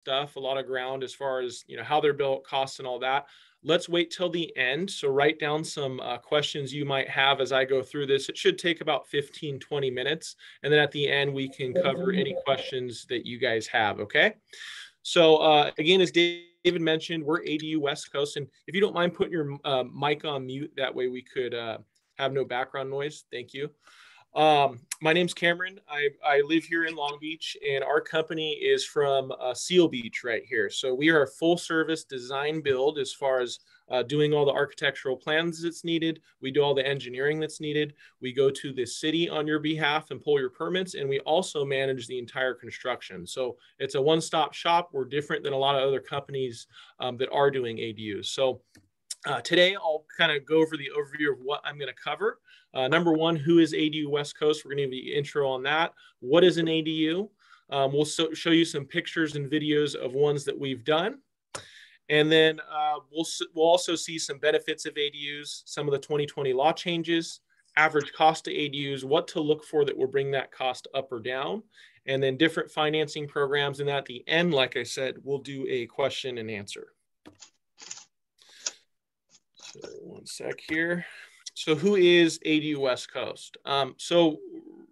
stuff, a lot of ground as far as, how they're built, costs and all that. Let's wait till the end. So write down some questions you might have as I go through this. It should take about 15, 20 minutes. And then at the end, we can cover any questions that you guys have. Okay. So again, as David mentioned, we're ADU West Coast. And if you don't mind putting your mic on mute, that way we could have no background noise. Thank you. My name's Cameron. I live here in Long Beach, and our company is from Seal Beach right here. So we are a full service design build as far as doing all the architectural plans that's needed. We do all the engineering that's needed. We go to the city on your behalf and pull your permits, and we also manage the entire construction. So it's a one-stop shop. We're different than a lot of other companies that are doing ADUs. So today, I'll kind of go over the overview of what I'm going to cover. Number one, who is ADU West Coast? We're going to give you an intro on that. What is an ADU? We'll show you some pictures and videos of ones that we've done. And then we'll also see some benefits of ADUs, some of the 2020 law changes, average cost to ADUs, what to look for that will bring that cost up or down, and then different financing programs. And at the end, like I said, we'll do a question and answer. So one sec here. So who is ADU West Coast? So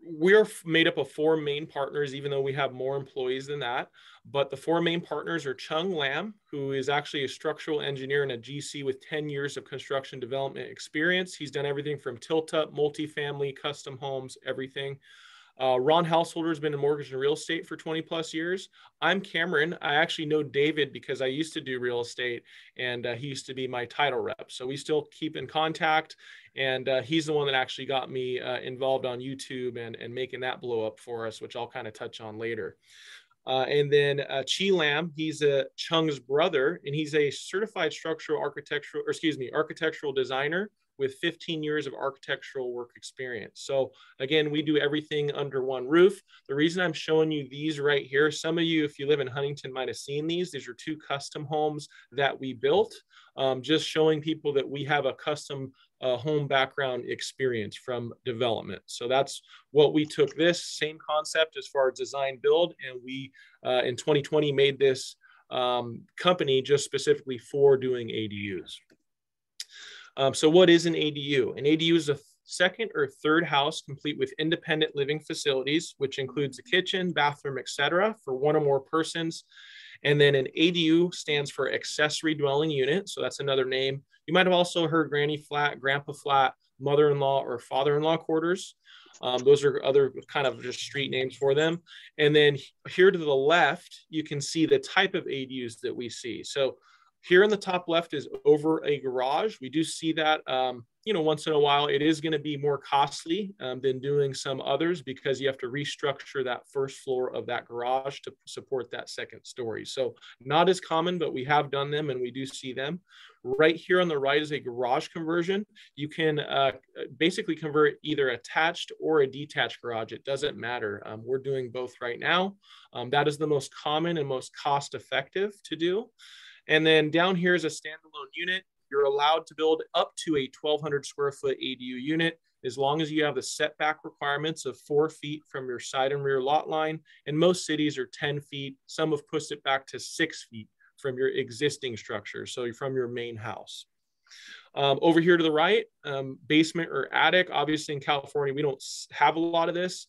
we're made up of 4 main partners, even though we have more employees than that. But the 4 main partners are Chung Lam, who is actually a structural engineer and a GC with 10 years of construction development experience. He's done everything from tilt-up, multifamily, custom homes, everything. Ron Householder has been in mortgage and real estate for 20 plus years. I'm Cameron. I actually know David because I used to do real estate, and he used to be my title rep. So we still keep in contact, and he's the one that actually got me involved on YouTube and making that blow up for us, which I'll kind of touch on later. And then Chi Lam, he's Chung's brother, and he's a certified architectural designer with 15 years of architectural work experience. So again, we do everything under one roof. The reason I'm showing you these right here, some of you, if you live in Huntington, might have seen these. These are 2 custom homes that we built, just showing people that we have a custom home background experience from development. So that's what we took, this same concept as far as design build, and we in 2020 made this company just specifically for doing ADUs. So what is an ADU? An ADU is a second or third house complete with independent living facilities, which includes a kitchen, bathroom, etc., for 1 or more persons. And then an ADU stands for accessory dwelling unit. So that's another name. You might have also heard granny flat, grandpa flat, mother-in-law or father-in-law quarters. Those are other kind of just street names for them. And then here to the left, you can see the type of ADUs that we see. So here in the top left is over a garage. We do see that, once in a while. It is going to be more costly than doing some others because you have to restructure that first floor of that garage to support that second story. So not as common, but we have done them and we do see them. Right here on the right is a garage conversion. You can basically convert either attached or a detached garage. It doesn't matter. We're doing both right now. That is the most common and most cost effective to do. And then down here is a standalone unit. You're allowed to build up to a 1,200 square foot ADU unit as long as you have the setback requirements of 4 feet from your side and rear lot line. And most cities are 10 feet. Some have pushed it back to 6 feet from your existing structure, so from your main house. Over here to the right, basement or attic. Obviously in California, we don't have a lot of this.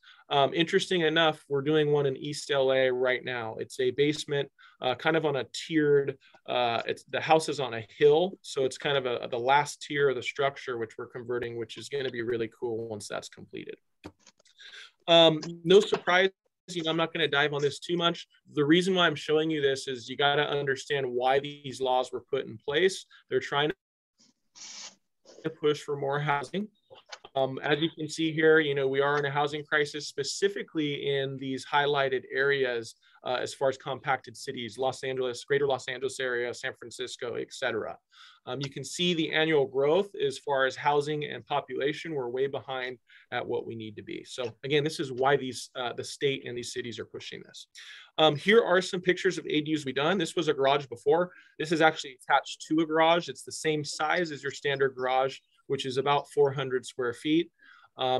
Interesting enough, we're doing one in East LA right now. It's a basement, kind of on a tiered, the house is on a hill. So it's kind of the last tier of the structure, which we're converting, which is going to be really cool once that's completed. No surprise, I'm not going to dive on this too much. The reason why I'm showing you this is you got to understand why these laws were put in place. They're trying to push for more housing. As you can see here, we are in a housing crisis, specifically in these highlighted areas as far as compacted cities, Los Angeles, greater Los Angeles area, San Francisco, etc. You can see the annual growth as far as housing and population. We're way behind at what we need to be. So again, this is why the state and these cities are pushing this. Here are some pictures of ADUs we've done. This was a garage before. This is actually attached to a garage. It's the same size as your standard garage, which is about 400 square feet.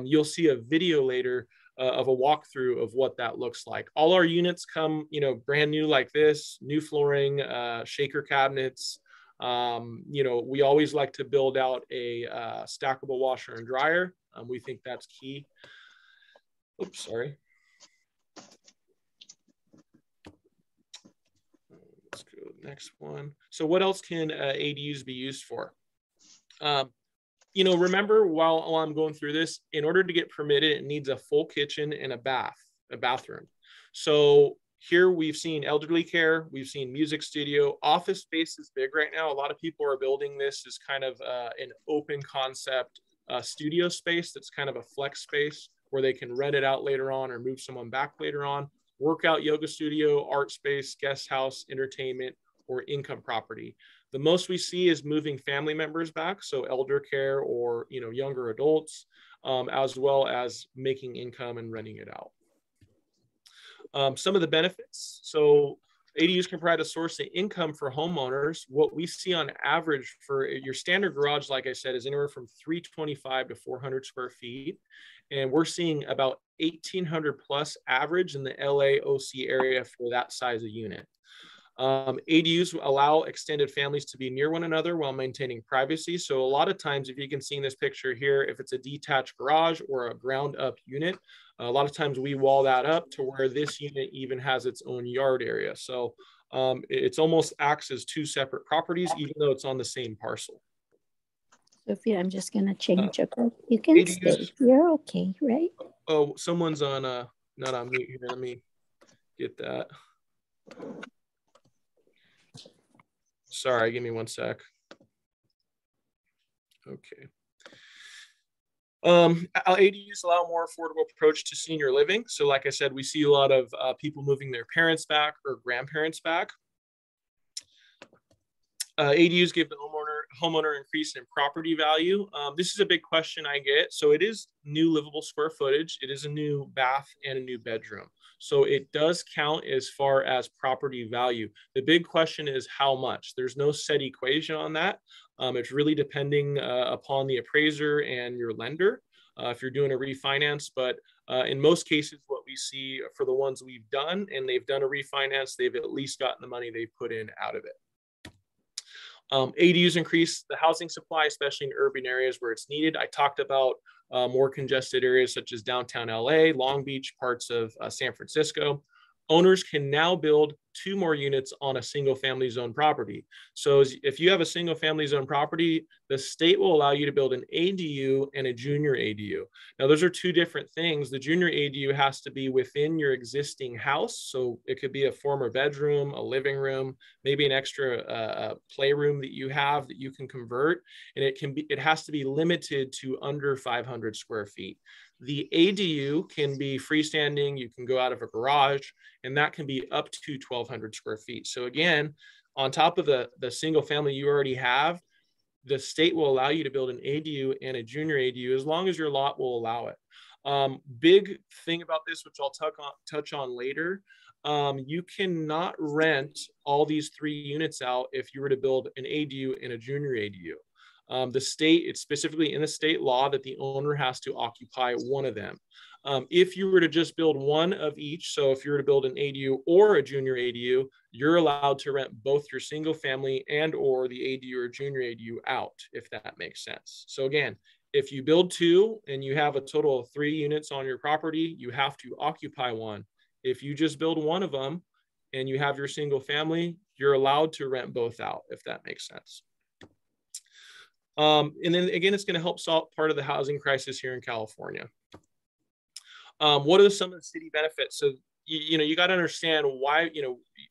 You'll see a video later of a walkthrough of what that looks like. All our units come, you know, brand new like this, new flooring, shaker cabinets. You know, we always like to build out a stackable washer and dryer. We think that's key. Oops, sorry. Let's go to the next one. So what else can ADUs be used for? You know, remember while I'm going through this, in order to get permitted, it needs a full kitchen and a bathroom. So here we've seen elderly care, we've seen music studio, office space is big right now. A lot of people are building this as kind of an open concept studio space that's kind of a flex space where they can rent it out later on or move someone back later on. Workout, yoga studio, art space, guest house, entertainment, or income property. The most we see is moving family members back, so elder care or, you know, younger adults, as well as making income and renting it out. Some of the benefits. So ADUs can provide a source of income for homeowners. What we see on average for your standard garage, like I said, is anywhere from 325 to 400 square feet. And we're seeing about 1,800 plus average in the LA OC area for that size of unit. ADUs allow extended families to be near one another while maintaining privacy. So a lot of times, if you can see in this picture here, if it's a detached garage or a ground up unit, a lot of times we wall that up to where this unit even has its own yard area. So it's almost acts as two separate properties, even though it's on the same parcel. Sophia, I'm just going to change it. You can ADUs, stay. You're okay, right? Oh, someone's on not on mute here. Let me get that. Sorry, give me one sec. Okay. ADUs allow a more affordable approach to senior living. So like I said, we see a lot of people moving their parents back or grandparents back. ADUs give the homeowner increase in property value. This is a big question I get. So it is new livable square footage. It is a new bath and a new bedroom. So it does count as far as property value. The big question is how much. There's no set equation on that. It's really depending upon the appraiser and your lender if you're doing a refinance. But in most cases, what we see for the ones we've done and they've done a refinance, they've at least gotten the money they put in out of it. ADUs increase the housing supply, especially in urban areas where it's needed. I talked about more congested areas such as downtown LA, Long Beach, parts of San Francisco. Owners can now build 2 more units on a single family zone property. So if you have a single family zone property, the state will allow you to build an ADU and a junior ADU. Now, those are 2 different things. The junior ADU has to be within your existing house. So it could be a former bedroom, a living room, maybe an extra playroom that you have that you can convert. And it has to be limited to under 500 square feet. The ADU can be freestanding. You can go out of a garage, and that can be up to 1,200 square feet. So again, on top of the single family you already have, the state will allow you to build an ADU and a junior ADU as long as your lot will allow it. Big thing about this, which I'll touch on later, you cannot rent all these 3 units out if you were to build an ADU and a junior ADU. The state, it's specifically in the state law that the owner has to occupy one of them. If you were to just build one of each, so if you were to build an ADU or a junior ADU, you're allowed to rent both your single family and or the ADU or junior ADU out, if that makes sense. So again, if you build 2 and you have a total of 3 units on your property, you have to occupy one. If you just build one of them and you have your single family, you're allowed to rent both out, if that makes sense. And then again, it's going to help solve part of the housing crisis here in California. What are some of the city benefits? So, you got to understand why,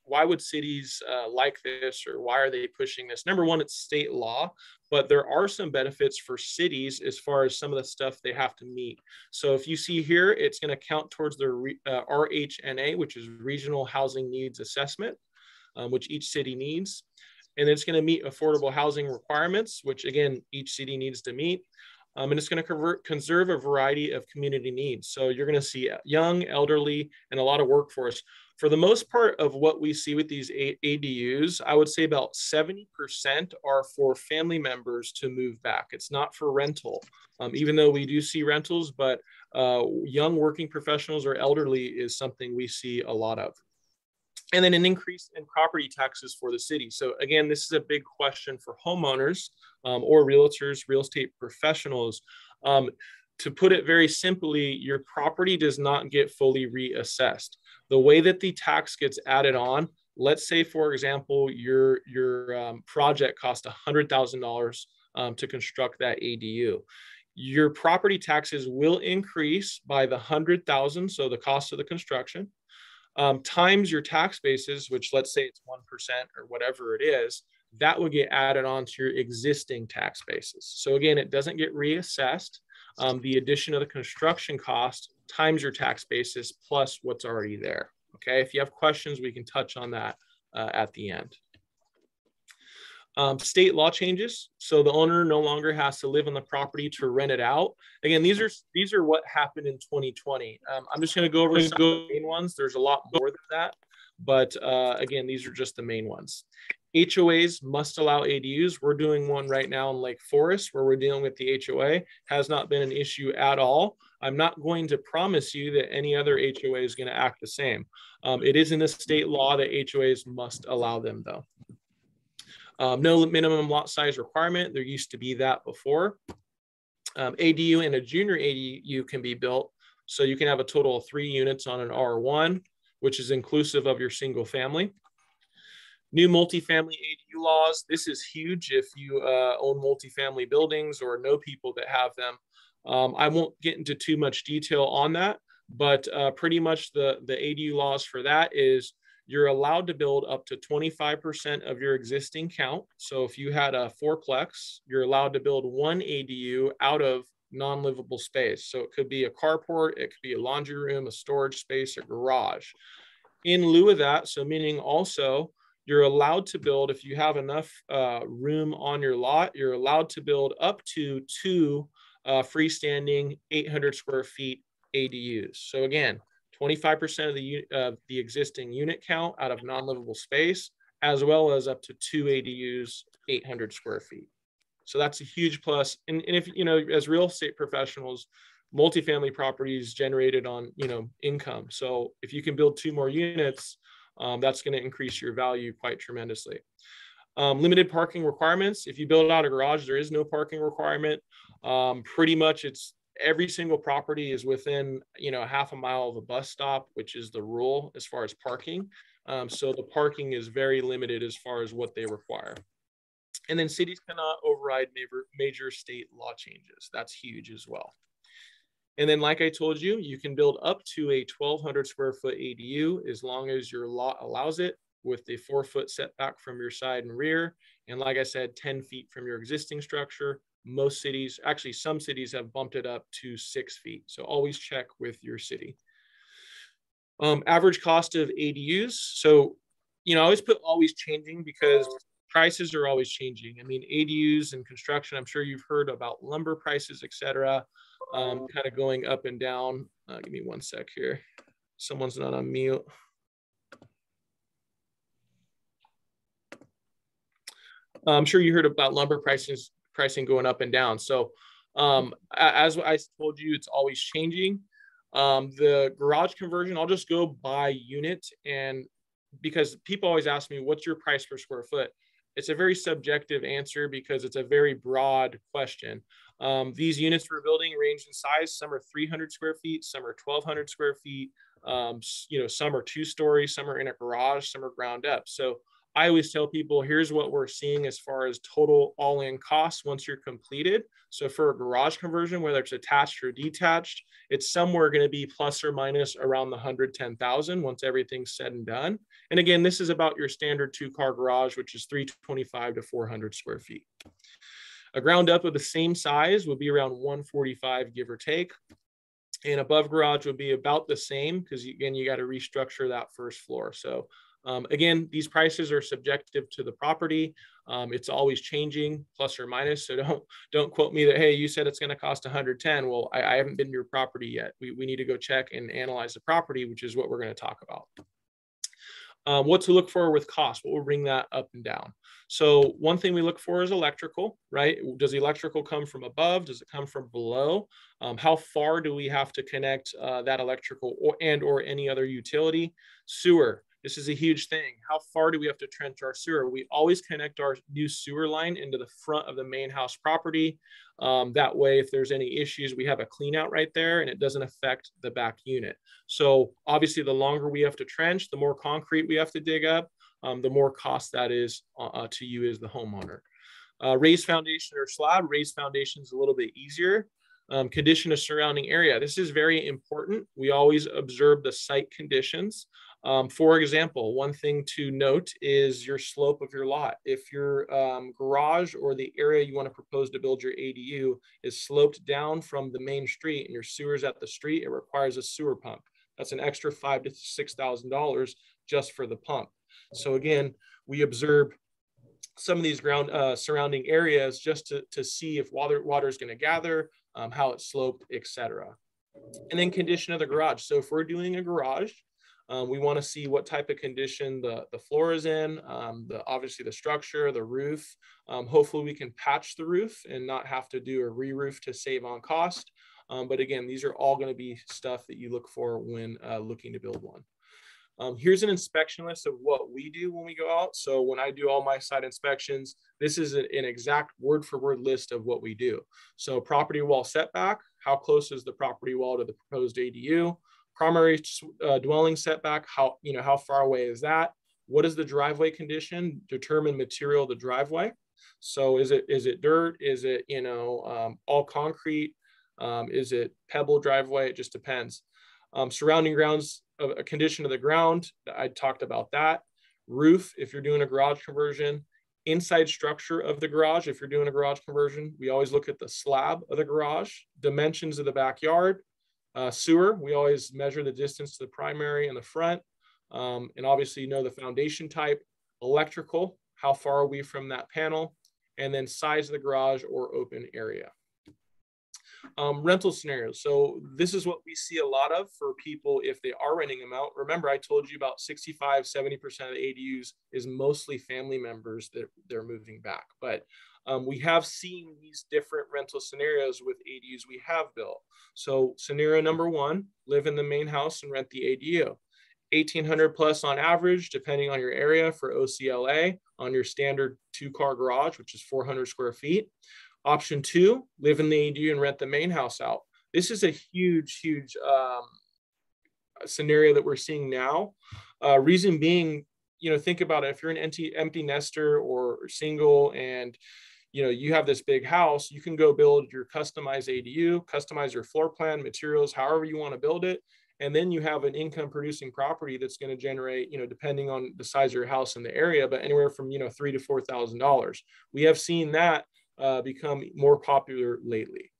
why would cities like this, or why are they pushing this? Number one, it's state law, but there are some benefits for cities as far as some of the stuff they have to meet. So if you see here, it's going to count towards their RHNA, which is Regional Housing Needs Assessment, which each city needs. And it's going to meet affordable housing requirements, which again, each city needs to meet. And it's going to conserve a variety of community needs. So you're going to see young, elderly, and a lot of workforce. For the most part of what we see with these ADUs, I would say about 70% are for family members to move back. It's not for rental, even though we do see rentals, but young working professionals or elderly is something we see a lot of. And then an increase in property taxes for the city. So again, this is a big question for homeowners or realtors, real estate professionals. To put it very simply, your property does not get fully reassessed. The way that the tax gets added on, let's say, for example, your project cost $100,000 to construct that ADU. Your property taxes will increase by the $100,000, so the cost of the construction, times your tax basis, which let's say it's 1% or whatever it is, that would get added on to your existing tax basis. So again, it doesn't get reassessed. The addition of the construction cost times your tax basis plus what's already there. Okay, if you have questions, we can touch on that at the end. State law changes. So the owner no longer has to live on the property to rent it out. Again, these are what happened in 2020. I'm just going to go over some of the main ones. There's a lot more than that, but again, these are just the main ones. HOAs must allow ADUs. We're doing one right now in Lake Forest where we're dealing with the HOA. Has not been an issue at all. I'm not going to promise you that any other HOA is going to act the same. It is in the state law that HOAs must allow them though. No minimum lot size requirement. There used to be that before. ADU and a junior ADU can be built. So you can have a total of 3 units on an R1, which is inclusive of your single family. New multifamily ADU laws. This is huge if you own multifamily buildings or know people that have them. I won't get into too much detail on that, but pretty much the ADU laws for that is you're allowed to build up to 25% of your existing count. So if you had a 4-plex, you're allowed to build 1 ADU out of non-livable space. So it could be a carport, it could be a laundry room, a storage space, a garage. In lieu of that, so meaning also, you're allowed to build, if you have enough room on your lot, you're allowed to build up to 2 freestanding 800 square feet ADUs. So again, 25% of the existing unit count out of non-livable space, as well as up to 2 ADUs, 800 square feet. So that's a huge plus. And if, you know, as real estate professionals, multifamily properties generated on, you know, income. So if you can build 2 more units, that's going to increase your value quite tremendously. Limited parking requirements. If you build out a garage, there is no parking requirement. Pretty much it's every single property is within, you know, half a mile of a bus stop, which is the rule as far as parking. So the parking is very limited as far as what they require. And then cities cannot override major state law changes. That's huge as well. And then, like I told you, you can build up to a 1,200 square foot ADU as long as your lot allows it, with the 4-foot setback from your side and rear. And like I said, 10 feet from your existing structure. Most cities, actually some cities, have bumped it up to 6 feet. So always check with your city. Average cost of ADUs. So, you know, I always put always changing because prices are always changing. I mean, ADUs and construction, I'm sure you've heard about lumber prices, etc. Kind of going up and down. Give me one sec here. Someone's not on mute. I'm sure you heard about lumber pricing going up and down. So as I told you, it's always changing. The garage conversion, I'll just go by unit, and because people always ask me, what's your price per square foot? It's a very subjective answer because it's a very broad question. These units we're building range in size. Some are 300 square feet, some are 1,200 square feet. You know, some are 2-story, some are in a garage, some are ground up. So I always tell people, here's what we're seeing as far as total all-in costs once you're completed. So for a garage conversion, whether it's attached or detached, it's somewhere going to be plus or minus around the 110,000 once everything's said and done. And again, this is about your standard 2-car garage, which is 325 to 400 square feet. A ground up of the same size would be around 145, give or take. And above garage would be about the same because, again, you got to restructure that first floor. So again, these prices are subjective to the property. It's always changing, plus or minus. So don't quote me that, hey, you said it's going to cost 110. Well, I haven't been to your property yet. We need to go check and analyze the property, which is what we're going to talk about. What to look for with cost, what will bring that up and down. So one thing we look for is electrical, right? Does the electrical come from above? Does it come from below? How far do we have to connect that electrical or any other utility? Sewer. This is a huge thing. How far do we have to trench our sewer? We always connect our new sewer line into the front of the main house property. That way, if there's any issues, we have a clean out right there and it doesn't affect the back unit. So obviously, the longer we have to trench, the more concrete we have to dig up, the more cost that is to you as the homeowner. Raised foundation or slab, raised foundation is a little bit easier. Condition of surrounding area. This is very important. We always observe the site conditions. For example, one thing to note is your slope of your lot. If your garage or the area you want to propose to build your ADU is sloped down from the main street and your sewer's at the street, it requires a sewer pump. That's an extra $5,000 to $6,000 just for the pump. So again, we observe some of these surrounding areas just to see if water is going to gather, how it's sloped, etc. And then condition of the garage. So if we're doing a garage, we want to see what type of condition the floor is in, obviously the structure, the roof. Hopefully we can patch the roof and not have to do a re-roof to save on cost. But again, these are all going to be stuff that you look for when looking to build one. Here's an inspection list of what we do when we go out. So when I do all my site inspections, this is an exact word for word list of what we do. So property wall setback, how close is the property wall to the proposed ADU? Primary dwelling setback, how far away is that? What is the driveway condition? Determine material of the driveway. So is it dirt? Is it all concrete? Is it pebble driveway? It just depends. Surrounding grounds, a condition of the ground, I talked about that. Roof, if you're doing a garage conversion. Inside structure of the garage, if you're doing a garage conversion, we always look at the slab of the garage, dimensions of the backyard. Sewer, we always measure the distance to the primary and the front. And obviously, the foundation type. Electrical, how far are we from that panel? And then size of the garage or open area. Rental scenarios. So this is what we see a lot of for people if they are renting them out. Remember, I told you about 65, 70% of the ADUs is mostly family members that they're moving back. But we have seen these different rental scenarios with ADUs we have built. So scenario number one, live in the main house and rent the ADU. 1,800 plus on average, depending on your area for OCLA on your standard 2-car garage, which is 400 square feet. Option two, live in the ADU and rent the main house out. This is a huge scenario that we're seeing now. Reason being, think about it. If you're an empty nester or single and you have this big house, you can go build your customized ADU, customize your floor plan, materials, however you want to build it. And then you have an income producing property that's going to generate, depending on the size of your house in the area, but anywhere from, $3,000 to $4,000. We have seen that become more popular lately.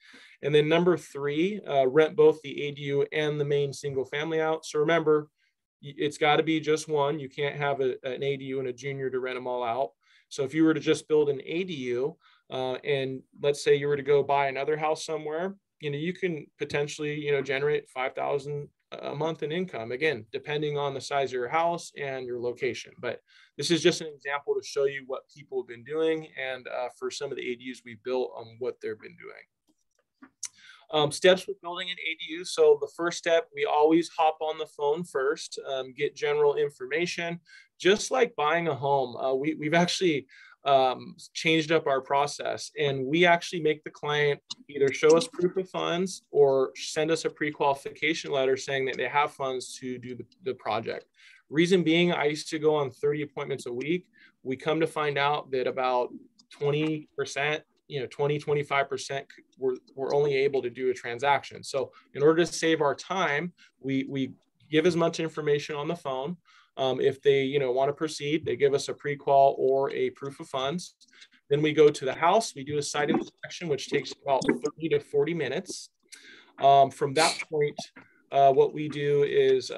And then number three, rent both the ADU and the main single family out. So remember, it's got to be just one. You can't have an ADU and a junior to rent them all out. So if you were to just build an ADU and let's say you were to go buy another house somewhere, you can potentially, generate $5,000 a month in income, again, depending on the size of your house and your location. But this is just an example to show you what people have been doing and for some of the ADUs we built on what they've been doing. Steps with building an ADU. So the first step, we always hop on the phone first, get general information, just like buying a home. We've actually changed up our process, and we actually make the client either show us proof of funds or send us a pre-qualification letter saying that they have funds to do the project. Reason being, I used to go on 30 appointments a week. We come to find out that about 20%, 25% we're only able to do a transaction. So in order to save our time, we give as much information on the phone. If they want to proceed, they give us a pre-qual or a proof of funds. Then we go to the house, we do a site inspection, which takes about 30 to 40 minutes. From that point, what we do is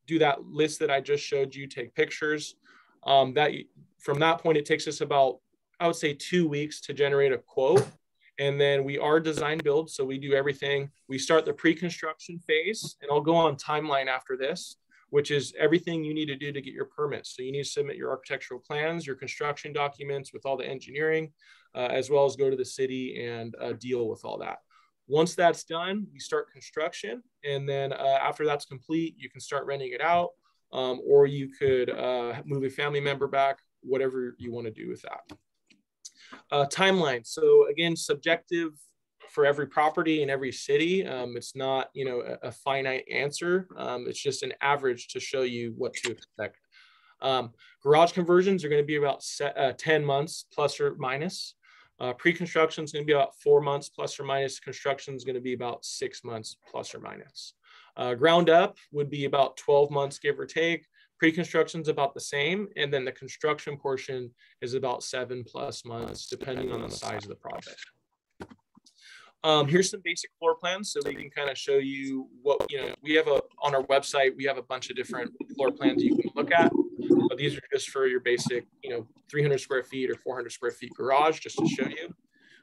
do that list that I just showed you, take pictures. From that point, it takes us about, I would say, 2 weeks to generate a quote. And then we are design build. So we do everything. We start the pre-construction phase, and I'll go on timeline after this. which is everything you need to do to get your permits. So you need to submit your architectural plans, your construction documents with all the engineering, as well as go to the city and deal with all that. Once that's done, you start construction. And then after that's complete, you can start renting it out, or you could move a family member back, whatever you want to do with that. Timeline. So again, subjective for every property in every city. It's not, you know, a finite answer. It's just an average to show you what to expect. Garage conversions are going to be about 10 months plus or minus. Pre-construction is going to be about 4 months plus or minus. Construction is going to be about 6 months plus or minus. Ground up would be about 12 months, give or take. Pre-construction is about the same. And then the construction portion is about 7+ months, depending on the size of the project. Here's some basic floor plans so we can kind of show you what, you know, we have on our website, we have a bunch of different floor plans you can look at. But these are just for your basic, you know, 300 square feet or 400 square feet garage, just to show you.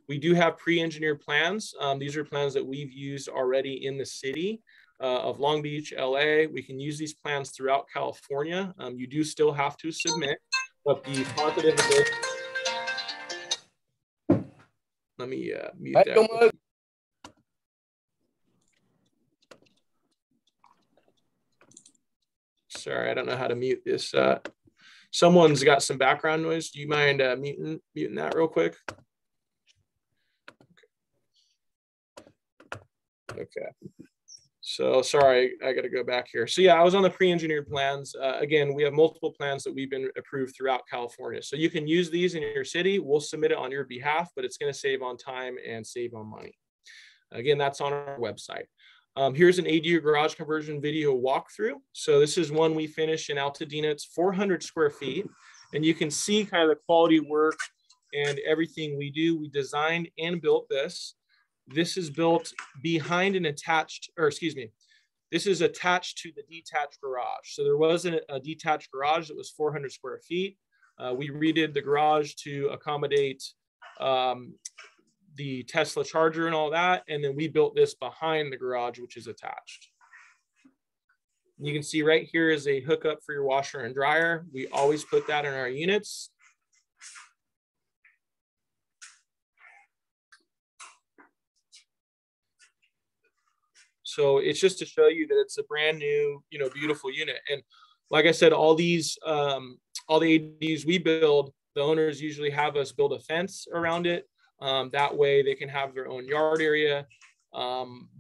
We do have pre-engineered plans. These are plans that we've used already in the city of Long Beach, LA. We can use these plans throughout California. You do still have to submit, but the positive of this, let me mute that. Sorry, I don't know how to mute this. Someone's got some background noise. Do you mind muting that real quick? Okay. So sorry, I got to go back here. So yeah, I was on the pre-engineered plans. Again, we have multiple plans that we've been approved throughout California. So you can use these in your city. We'll submit it on your behalf, but it's going to save on time and save on money. Again, that's on our website. Here's an ADU garage conversion video walkthrough. So this is one we finished in Altadena. It's 400 square feet. And you can see kind of the quality work and everything we do. We designed and built this. This is built behind an attached, or excuse me, this is attached to the detached garage. So there was a detached garage that was 400 square feet. We redid the garage to accommodate the Tesla charger and all that. And then we built this behind the garage, which is attached. You can see right here is a hookup for your washer and dryer. We always put that in our units. So it's just to show you that it's a brand new, you know, beautiful unit. And like I said, all the ADUs we build, the owners usually have us build a fence around it. That way they can have their own yard area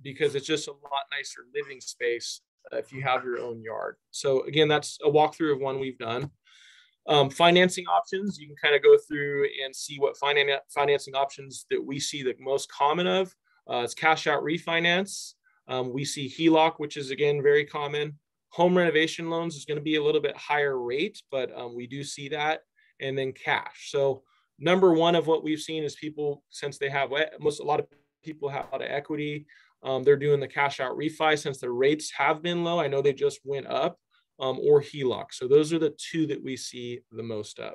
because it's just a lot nicer living space if you have your own yard. So again, that's a walkthrough of one we've done. Financing options, you can kind of go through and see what financing options that we see the most common of. It's cash out refinance. We see HELOC, which is again very common. Home renovation loans is going to be a little bit higher rate, but we do see that. And then cash. So number one of what we've seen is people, since they have a lot of people have a lot of equity, they're doing the cash out refi since the rates have been low. I know they just went up, or HELOC. So those are the two that we see the most of.